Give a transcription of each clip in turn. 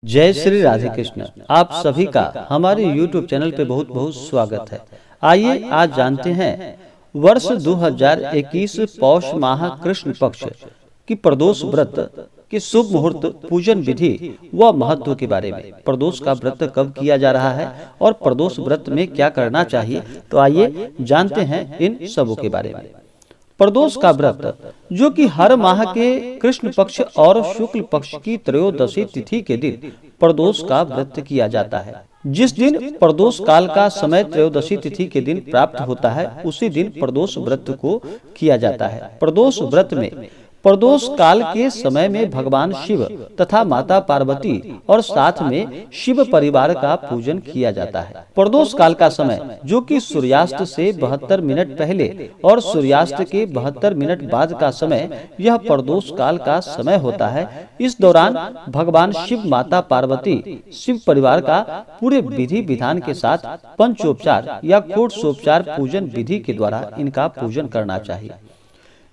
जय श्री राधे कृष्ण। आप सभी का हमारे YouTube चैनल पे बहुत बहुत स्वागत है। आइए आज जानते हैं वर्ष 2021 पौष माह कृष्ण पक्ष की प्रदोष व्रत के शुभ मुहूर्त, पूजन विधि व महत्व के बारे में। प्रदोष का व्रत कब किया जा रहा है और प्रदोष व्रत में क्या करना चाहिए, तो आइए जानते हैं इन सबों के बारे में। प्रदोष का व्रत जो कि हर माह के कृष्ण पक्ष और शुक्ल पक्ष की त्रयोदशी तिथि के दिन प्रदोष का व्रत किया जाता है। जिस दिन प्रदोष काल का समय त्रयोदशी तिथि के दिन प्राप्त होता है, उसी दिन प्रदोष व्रत को किया जाता है। प्रदोष व्रत में प्रदोष काल के समय में भगवान शिव तथा माता पार्वती और साथ में शिव परिवार का पूजन किया जाता है। प्रदोष काल का समय जो कि सूर्यास्त से 72 मिनट पहले और सूर्यास्त के 72 मिनट बाद का समय, यह प्रदोष काल का समय होता है। इस दौरान भगवान शिव, माता पार्वती, शिव परिवार का पूरे विधि विधान के साथ पंचोपचार या षोडशोपचार पूजन विधि के द्वारा इनका पूजन करना चाहिए।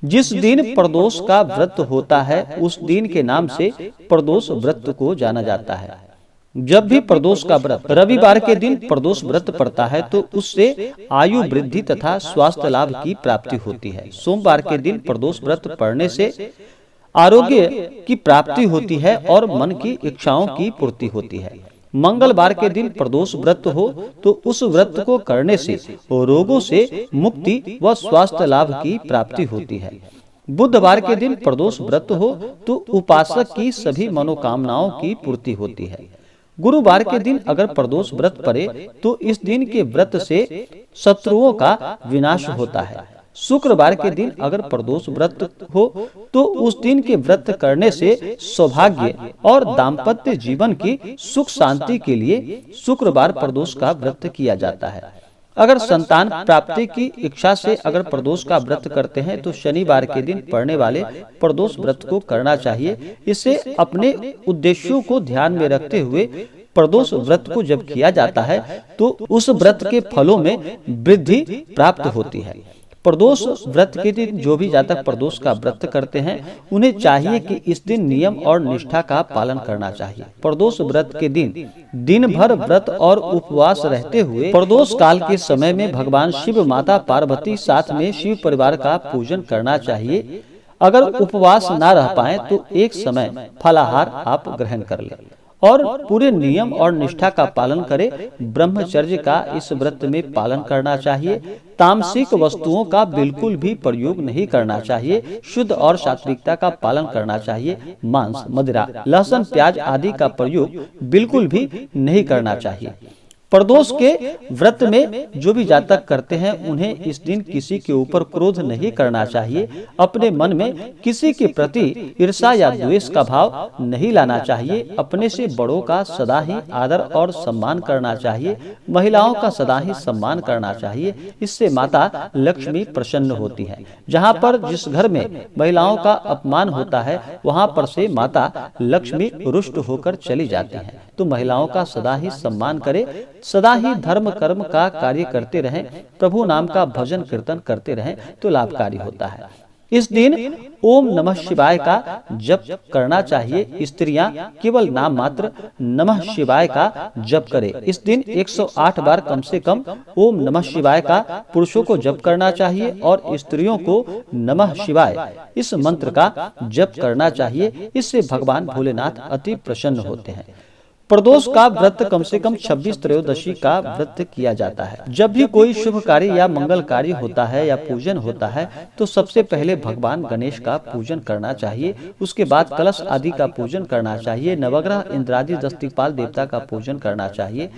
जिस दिन प्रदोष का व्रत होता है, उस दिन के नाम से प्रदोष व्रत को जाना जाता है। जब भी प्रदोष का व्रत रविवार के दिन प्रदोष व्रत पड़ता है, तो उससे आयु वृद्धि तथा स्वास्थ्य लाभ की प्राप्ति होती है। सोमवार के दिन प्रदोष व्रत पड़ने से आरोग्य की प्राप्ति होती है और मन की इच्छाओं की पूर्ति होती है। मंगलवार के दिन प्रदोष व्रत हो तो उस व्रत को करने से रोगों से मुक्ति व स्वास्थ्य लाभ की प्राप्ति होती है। बुधवार के दिन प्रदोष व्रत हो तो उपासक की सभी मनोकामनाओं की पूर्ति होती है। गुरुवार के दिन अगर प्रदोष व्रत पड़े तो इस दिन के व्रत से शत्रुओं का विनाश होता है। शुक्रवार के दिन अगर प्रदोष व्रत हो तो उस दिन के व्रत करने से सौभाग्य और दाम्पत्य जीवन की सुख शांति के लिए शुक्रवार प्रदोष का व्रत किया जाता है। अगर संतान प्राप्ति की इच्छा से अगर प्रदोष का व्रत करते हैं तो शनिवार के दिन पड़ने वाले प्रदोष व्रत को करना चाहिए। इससे अपने उद्देश्यों को ध्यान में रखते हुए प्रदोष व्रत को जब किया जाता है तो उस व्रत के फलों में वृद्धि प्राप्त होती है। प्रदोष व्रत के दिन जो भी जातक प्रदोष का व्रत करते हैं, उन्हें चाहिए कि इस दिन नियम और निष्ठा का पालन करना चाहिए। प्रदोष व्रत के दिन दिन भर व्रत और उपवास रहते हुए प्रदोष काल के समय में भगवान शिव, माता पार्वती, साथ में शिव परिवार का पूजन करना चाहिए। अगर उपवास न रह पाए तो एक समय फलाहार आप ग्रहण कर लें और पूरे नियम और निष्ठा का पालन करें। ब्रह्मचर्य का इस व्रत में पालन करना चाहिए। तामसिक वस्तुओं का बिल्कुल भी प्रयोग नहीं करना चाहिए। शुद्ध और सात्विकता का पालन करना चाहिए। मांस, मदिरा, लहसुन, प्याज आदि का प्रयोग बिल्कुल भी नहीं करना चाहिए। प्रदोष के व्रत में जो भी जातक करते हैं, उन्हें इस दिन किसी के ऊपर क्रोध नहीं करना चाहिए। अपने मन में किसी के प्रति ईर्ष्या या द्वेष का भाव नहीं लाना चाहिए। अपने से बड़ों का सदा ही आदर और सम्मान करना चाहिए। महिलाओं का सदा ही सम्मान करना चाहिए। इससे माता लक्ष्मी प्रसन्न होती है। जहाँ पर जिस घर में महिलाओं का अपमान होता है, वहाँ पर से माता लक्ष्मी रुष्ट होकर चली जाती है। तो महिलाओं का सदा ही सम्मान करे, सदा ही धर्म कर्म का कार्य करते रहें, प्रभु नाम का भजन कीर्तन करते रहें तो लाभकारी होता है। इस दिन ओम नमः शिवाय का जप करना चाहिए। स्त्रियां केवल नाम मात्र नमः शिवाय का जप करें। इस दिन 108 बार कम से कम ओम नमः शिवाय का पुरुषों को जप करना चाहिए और स्त्रियों को नमः शिवाय इस मंत्र का जप करना चाहिए। इससे भगवान भोलेनाथ अति प्रसन्न होते हैं। प्रदोष का व्रत कम से कम 26 त्रयोदशी का व्रत किया जाता है। जब भी कोई शुभ कार्य या मंगल कार्य होता है या पूजन होता है, तो सबसे पहले भगवान गणेश का पूजन करना चाहिए। उसके बाद कलश आदि का पूजन करना चाहिए। नवग्रह, इंद्रादि, दस्तिपाल देवता का पूजन करना चाहिए।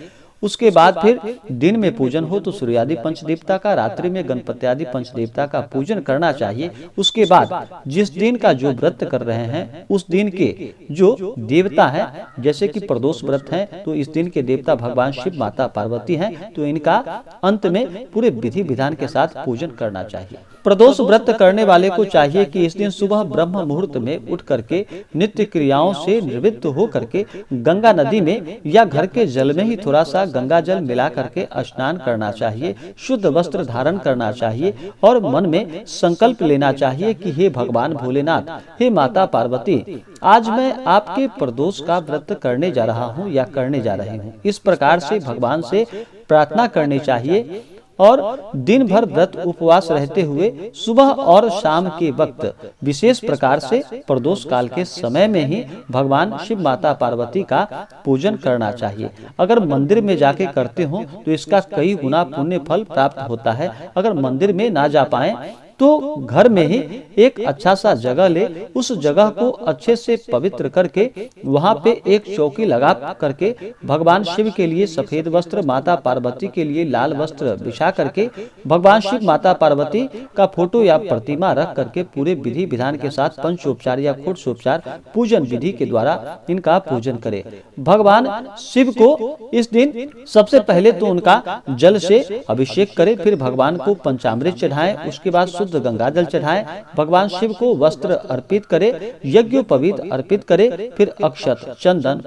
उसके बाद फिर दिन में पूजन हो तो सूर्यादि पंच देवता का, रात्रि में गणपति आदि पंच देवता का पूजन करना चाहिए। उसके बाद जिस दिन का जो व्रत कर रहे हैं, उस दिन के जो देवता हैं, जैसे कि प्रदोष व्रत है तो इस दिन के देवता भगवान शिव, माता पार्वती हैं, तो इनका अंत में पूरे विधि विधान के साथ पूजन करना चाहिए। प्रदोष व्रत करने वाले को चाहिए कि इस दिन सुबह ब्रह्म मुहूर्त में उठ करके नित्य क्रियाओं से निवृत्त हो करके गंगा नदी में या घर के जल में ही थोड़ा सा गंगा जल मिला करके स्नान करना चाहिए, शुद्ध वस्त्र धारण करना चाहिए और मन में संकल्प लेना चाहिए कि हे भगवान भोलेनाथ, हे माता पार्वती, आज मैं आपके प्रदोष का व्रत करने जा रहा हूँ या करने जा रही हूँ। इस प्रकार से भगवान से प्रार्थना करनी चाहिए और दिन भर व्रत उपवास रहते हुए सुबह और शाम के वक्त विशेष प्रकार से प्रदोष काल के समय में ही भगवान शिव माता पार्वती का पूजन करना चाहिए। अगर मंदिर में जाके करते हो तो इसका कई गुना पुण्य फल प्राप्त होता है। अगर मंदिर में ना जा पाए तो घर में ही एक अच्छा सा जगह ले, उस जगह को अच्छे से पवित्र करके वहाँ पे एक चौकी लगा करके भगवान शिव के लिए सफेद वस्त्र, माता पार्वती के लिए लाल वस्त्र बिछा करके भगवान शिव माता पार्वती का फोटो या प्रतिमा रख करके पूरे विधि विधान के साथ पंचोपचार या षोडशोपचार पूजन विधि के द्वारा इनका पूजन करे। भगवान शिव को इस दिन सबसे पहले तो उनका जल से अभिषेक करे, फिर भगवान को पंचामृत चढ़ाएं, उसके बाद शुद्ध गंगा जल चढ़ाएं, भगवान शिव को वस्त्र अर्पित करे, यज्ञोपवीत अर्पित करे, फिर अक्षत, चंदन,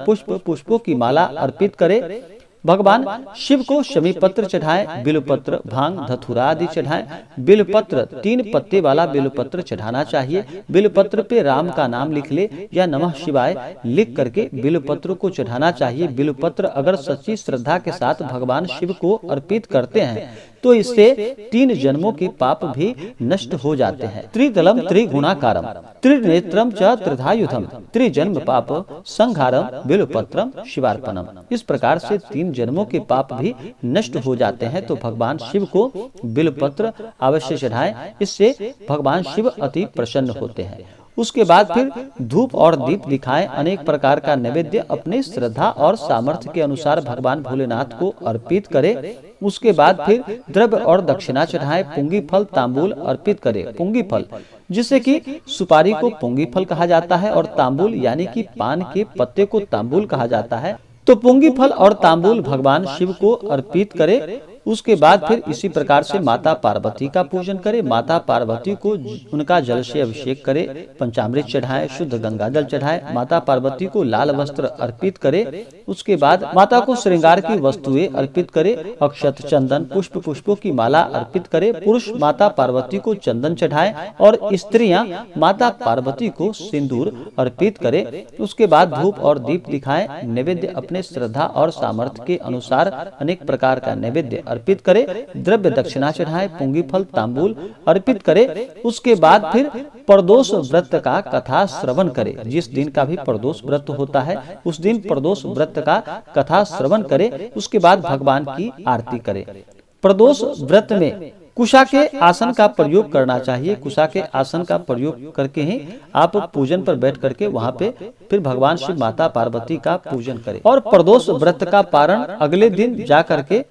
पुष्पों की माला अर्पित करे। भगवान शिव को शमी पत्र चढ़ाएं, बिलपत्र, भांग, धतूरा आदि चढ़ाएं। बिलपत्र 3 पत्ते वाला बिलपत्र चढ़ाना चाहिए। बिलपत्र पे राम का नाम लिख ले या नमः शिवाय लिख करके बिलपत्र को चढ़ाना चाहिए। बिलपत्र अगर सच्ची श्रद्धा के साथ भगवान शिव को अर्पित करते हैं तो इससे 3 जन्मों के पाप भी नष्ट हो जाते हैं। त्रिदलम त्रिगुणाकारम त्रिनेत्रम च त्रिधायुधम त्रिजन्म पाप संहारम बिलपत्रम शिवार्पणम। इस प्रकार से 3 जन्मों के पाप भी नष्ट हो जाते हैं। तो भगवान शिव को बिलपत्र अवश्य चढ़ाएं, इससे भगवान शिव अति प्रसन्न होते हैं। उसके बाद फिर धूप और दीप दिखाएं, अनेक प्रकार का नैवेद्य अपने श्रद्धा और सामर्थ्य के अनुसार भगवान भोलेनाथ को अर्पित करें। उसके बाद फिर द्रव्य और दक्षिणा चढ़ाएं, पुंगी फल तांबूल अर्पित करें। पुंगी फल जिससे कि सुपारी को पुंगी फल कहा जाता है और तांबूल यानी कि पान के पत्ते को तांबूल कहा जाता है। तो पुंगी फल और तांबूल भगवान शिव को अर्पित करे। उसके बाद फिर इसी प्रकार से माता पार्वती का पूजन करे। माता पार्वती को उनका जल से अभिषेक करे, पंचामृत चढ़ाए, शुद्ध गंगा जल चढ़ाए, माता पार्वती को लाल वस्त्र अर्पित करे। उसके बाद माता को श्रृंगार की वस्तुएं अर्पित करे, अक्षत, चंदन, पुष्पों की माला अर्पित करे। पुरुष माता पार्वती को चंदन चढ़ाए और स्त्रियां माता पार्वती को सिंदूर अर्पित करे। उसके बाद धूप और दीप दिखाएं, नैवेद्य अपने श्रद्धा और सामर्थ्य के अनुसार अनेक प्रकार का नैवेद्य अर्पित करे, द्रव्य दक्षिणा चढ़ाए, पुंगी फल तांबूल अर्पित करे। उसके बाद फिर प्रदोष व्रत का कथा श्रवण करे। जिस दिन का भी प्रदोष व्रत होता है उस दिन प्रदोष व्रत का कथा श्रवण करे। उसके बाद भगवान की आरती करे। प्रदोष व्रत में कुशा के आसन का प्रयोग करना चाहिए। कुशा के आसन का प्रयोग करके ही आप पूजन पर बैठ करके वहाँ पे फिर भगवान शिव माता पार्वती का पूजन करें। और प्रदोष व्रत का पारण अगले दिन जा करके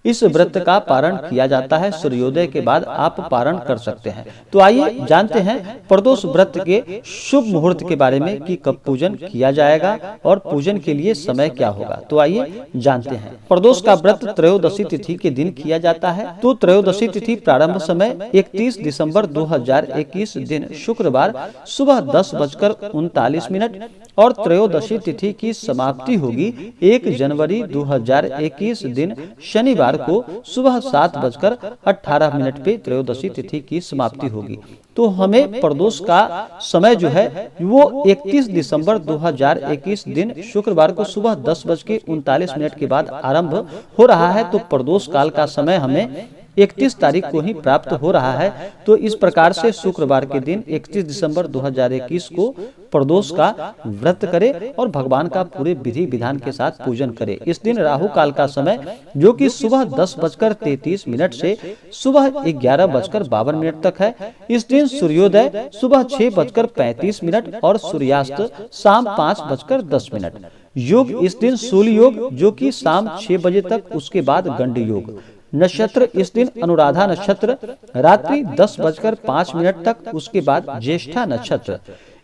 इस व्रत का पारण किया जाता है। सूर्योदय के बाद आप पारण कर सकते हैं। तो आइए जानते हैं प्रदोष व्रत के शुभ मुहूर्त के बारे में कि कब पूजन किया जाएगा और पूजन के लिए समय क्या होगा। तो आइए जानते हैं। प्रदोष का व्रत त्रयोदशी तिथि के दिन किया जाता है। तो त्रयोदशी तिथि प्रारंभ समय 31 दिसंबर 2021 दिन शुक्रवार सुबह 10:39 और त्रयोदशी तिथि की समाप्ति होगी 1 जनवरी 2021 दिन शनिवार को सुबह 7:18 पे त्रयोदशी तिथि की समाप्ति होगी। तो हमें प्रदोष का समय जो है वो 31 दिसंबर 2021 दिन शुक्रवार को सुबह 10:39 के बाद आरंभ हो रहा है। तो प्रदोष काल का समय हमें 31 तारीख को ही प्राप्त हो रहा है। तो इस प्रकार से शुक्रवार के दिन 31 दिसंबर 2021 को प्रदोष का व्रत करे और भगवान का पूरे विधि विधान के साथ पूजन करे। इस दिन राहु काल का समय जो कि सुबह 10:33 से सुबह 11:52 तक है। इस दिन सूर्योदय सुबह 6:35 और सूर्यास्त शाम 5:10। योग इस दिन सूर्य योग जो कि शाम 6 बजे तक, उसके बाद गंड योग। नक्षत्र इस दिन अनुराधा नक्षत्र रात्रि 10:05 तक, उसके बाद ज्येष्ठा नक्षत्र।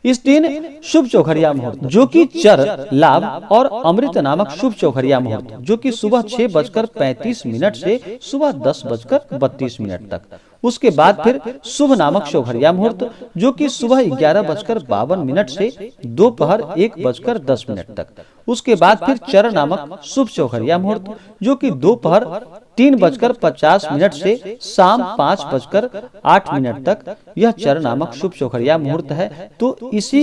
इस दिन शुभ चौखड़िया मुहूर्त जो कि चर लाभ और अमृत नामक शुभ चौखड़िया मुहूर्त जो कि सुबह 6:35 से सुबह 10:32 तक। उसके बाद फिर शुभ नामक शोभरिया मुहूर्त जो कि सुबह 11:52 से दोपहर 1:10 तक। उसके बाद फिर चर नामक शुभ चौखरिया मुहूर्त जो कि दोपहर 3:50 से शाम 5:08 तक यह चर नामक शुभ चौखरिया मुहूर्त है। तो इसी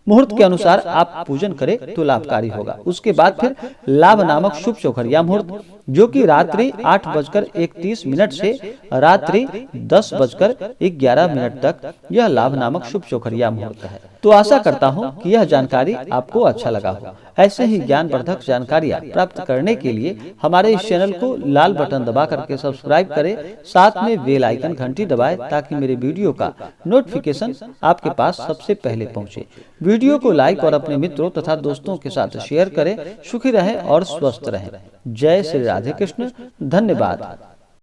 मुहूर्त के अनुसार आप पूजन करें तो लाभकारी होगा। उसके बाद फिर लाभ नामक शुभ चौखरिया मुहूर्त जो कि रात्रि 8:31 से रात्रि 10:11 तक यह लाभ नामक शुभ चौखरिया मुहूर्त है। तो आशा करता हूं कि यह जानकारी आपको अच्छा लगा हो। ऐसे ही ज्ञानवर्धक जानकारियां प्राप्त करने के लिए हमारे इस चैनल को लाल बटन दबा करके सब्सक्राइब करें, साथ में बेल आइकन घंटी दबाएं ताकि मेरे वीडियो का नोटिफिकेशन आपके पास सबसे पहले पहुंचे। वीडियो को लाइक और अपने मित्रों तथा दोस्तों के साथ शेयर करें। सुखी रहें और स्वस्थ रहें। जय श्री राधे कृष्ण। धन्यवाद।